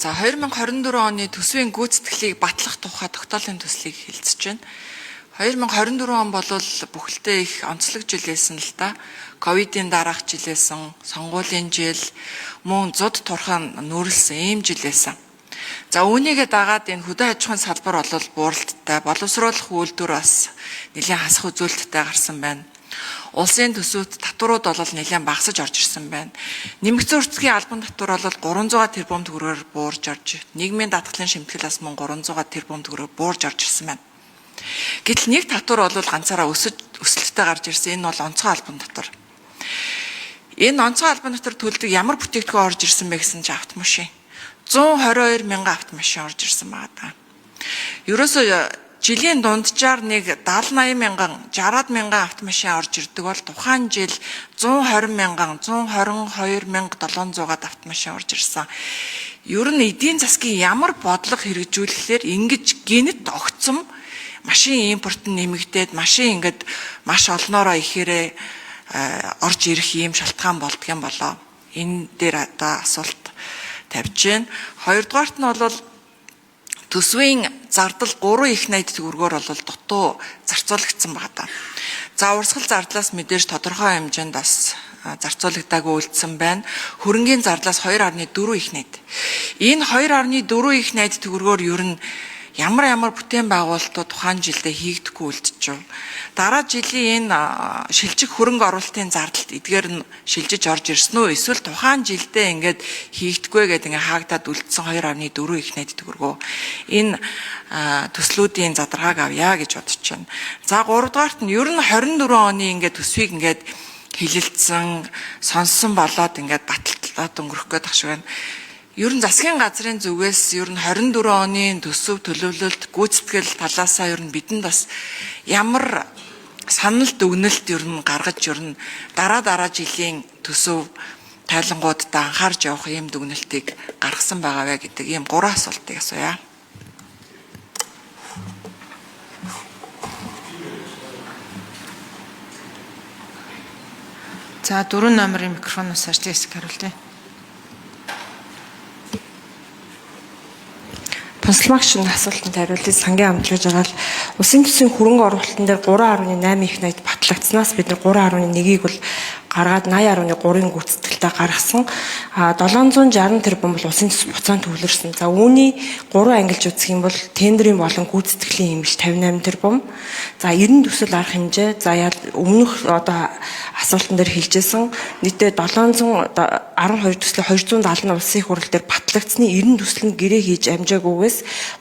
За 2024 оны төсвийн гүйцэтгэлийг батлах тухай тогтоолын төслийг хэлцэж байна. 2024 он бол бүхэлдээ их онцлог жил байсан л да. Ковидын дараах жил байсан, сонгуулийн жил, мөн зуд турхан нүүрлсэн ийм жил байсан. За үүнийгээ дагаад энэ хөдөө аж ахуйн салбар бол бууралттай, боловсруулах үйлдвэр бас нэлээд хасах үзүүлэлттэй гарсан байна. Улсын төсөвт татварууд бол нэлээд багасж орж ирсэн байна. Нэмэгдсэн үрцгийн албан татвар бол 300 тэрбум төгрөгөөр буурж орж, нийгмийн даатгалын шимтгэл бас мөн 300 тэрбум төгрөгөөр буурж орж ирсэн байна. Гэтэл нэг татвар бол ганцаараа өсөлттэй гарч ирсэн. Энэ бол онцгой албан татвар. Энэ онцгой албан татвар төлдөг ямар бүтээгдэхүүн орж ирсэн бэ гэсэн чинь автомашин. 122 мянган автомашин орж ирсэн байгаа. Ерөөсөө жилийн дунджаар нэг 70-80 мянган, 60 мянган автомашин орж ирдэг бол тухайн жил 120 мянган, 122,700-аад автомашин орж ирсэн. Ер нь эдийн засгийн ямар бодлого хэрэгжүүлэхээр ингэж гинт огцом машин импорт нэмэгдээд машин ингээд маш олноороо ихээрээ орж ирэх ийм шалтгаан болдгийм болоо. Энэ дээр одоо асуулт тавьж байна. Хоёрдугаарт нь бол төсвийн зардал 3 их найд төгрөгөөр бол дутуу зарцуулагдсан байна. За урсгал зардлаас мэдээж тодорхой хэмжээнд бас зарцуулагдаагүй үлдсэн байна. Хөрөнгийн зардлаас 2.4 их найд. Энэ 2.4 их найд төгрөгөөр ер нь ямар бүтээн байгуулалтууд тухайн жилдээ хийгдэхгүй үлдчихв. Дараа жилийн энэ шилжих хөрөнгө оруулалтын зардалт эдгээр нь шилжиж орж ирсэн үү? Эсвэл тухайн жилдээ ингээд хийгдэхгүй гэдэг ингээд хаагдаад үлдсэн 2.4 их найд төгрөгөө энэ төслүүдийн задаргааг авъя гэж бодож байна. За 3 дугаарт нь ер нь 24 оны ингээд төсвийг ингээд хилэлцсэн, сонссон болоод ингээд баталтлаад өнгөрөх гээд ах шиг байна. Ер нь засгийн газрын зүгээс ер нь 24 оны төсөв төлөвлөлт гүйцэтгэл талаасаа ер нь бидэнд бас ямар санал дүгнэлт ер нь гаргаж ер нь дараа жилийн төсөв тайлангуудаа анхаарч явах ийм дүгнэлтийг гаргасан байгаа вэ гэдэг ийм 3 асуултыг асууя. За 4 номерын микрофоноос ажлын хэсэг хариулъя. Пансалмагчны асуултанд хариулъя. Сангийн амжилт жаргал улсын төсвийн хөрөнгө оруулалтын дээр 3.8 их найд батлагдсанаас бид нар 3.1-ийг бол гаргаад 80.3-ын гүйцэтгэлтэй гаргасан. 760 тэрбум бол улсын төсөв буцаан төвлөрсөн. За үүний 3 ангилж үзэх юм бол тендерийн болон гүйцэтгэлийн хэмжээ 58 тэрбум. За 90 төсөл арга хэмжээ. За өмнөх одоо асуултан дээр хэлжсэн нийтдээ 712 төслөө 270 улсын их хурал дээр батлагдсны 90 төсөл нь гэрээ хийж амжаагүйгээс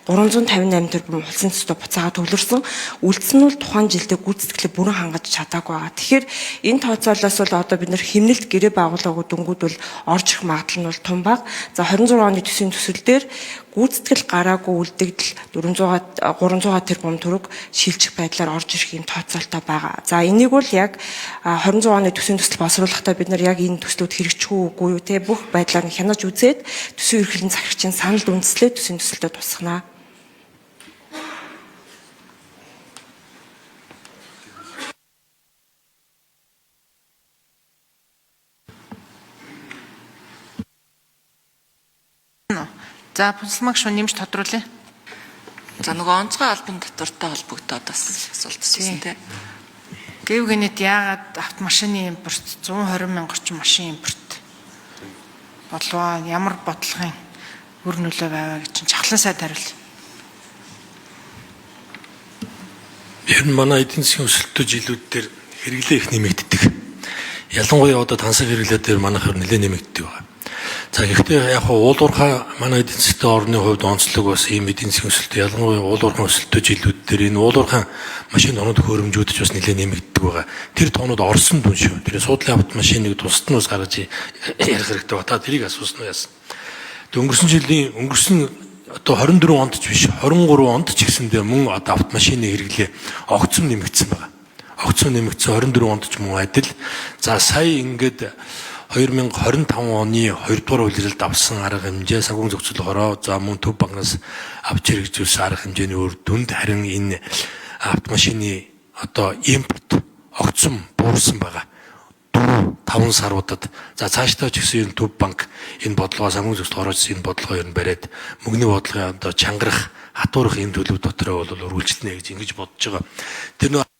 358 тэрбум улсын төсөв буцаага төвлөрсөн. Үлдсэн нь бол тухайн жилдээ гүйцэтгэлээ бүрэн хангаж чадаагүй байгаа. Тэгэхээр энэ тооцоолоос бол одоо бид нар хэмнэлт гэрээ байгууллагууд дөнгүүд бол орж ирэх магадлал нь бол том бага. За 26 оны төсвийн төсөл дээр гүйцэтгэл гараагүй үлдэгдэл 300 тэрбум төгрөг шилжих байдлаар орж ирэх юм тооцоолтой байгаа. За энийг бол яг 26 оны төсвийн төсөл боловсруулахдаа бид нар яг энэ төслүүд хэрэгжих үгүй юу те бүх байдлаар нь хянаж үзээд төсвийн эрхлэн захирагчийн санал үндэслээд төсвийн төсөлдөө тусгана. За пансалмагч нэмж тодруулъя. За нөгөө онцгой албан татвартай холбогдоод бас асуулт асуусан тийм. Гэв гэнэт яагаад автомашины импорт 120 мянга орчим машин импорт болов ямар бодлогын үр нөлөө байваа гэж чахлан сайд хариулъя. Ер нь манай эдийн засгийн өсөлтөө жилүүд дээр хэрэглээ их нэмэгддэг. Ялангуяа одоо тансаг хэрэглээ дээр манайх нэлээд нэмэгддэг байна. За гэхдээ яг уулуурхай манай эдийн засгийн орны хувьд онцлог бас ийм эдийн засгийн өсөлтөө ялангуяа уулуурхай өсөлтөө жилүүд дээр энэ уулуурхай машин тоног хөрөмжүүд ч бас нэлээд нэмэгддэг байгаа. Тэр тоонууд орсон дүн шүү. Тэр суудлын автомашиныг тусад нь бас гаргаж ярих хэрэгтэй ба. Та тэрийг асуусан уу яасан. Өнгөрсөн одоо 24 онд ч биш 23 онд ч гэсэндээ мөн одоо автомашины хэрэглээ огцом нэмэгдсэн байгаа. Огцом нэмэгдсэн 24 онд ч мөн адил. За сая ингээд 2025 оны 2 дугаар улиралд авсан арга хэмжээ санхүүгийн зохицол хороо за мөн төв банкнаас авч хэрэгжүүлсэн арга хэмжээний үр дүнд харин энэ автомашины одоо импорт огцом буурсан байгаа. 5 саруудад за цаашдаа ч гэсэн энэ төв банк энэ бодлогоо санхүү зөвлөлт ороожсэн энэ бодлогоо ер нь бариад мөнгөний бодлогын одоо чангарах хатуурах энэ төлөв дотроо бол үргэлжлэнэ гэж ингэж бодож байгаа. Тэр нөө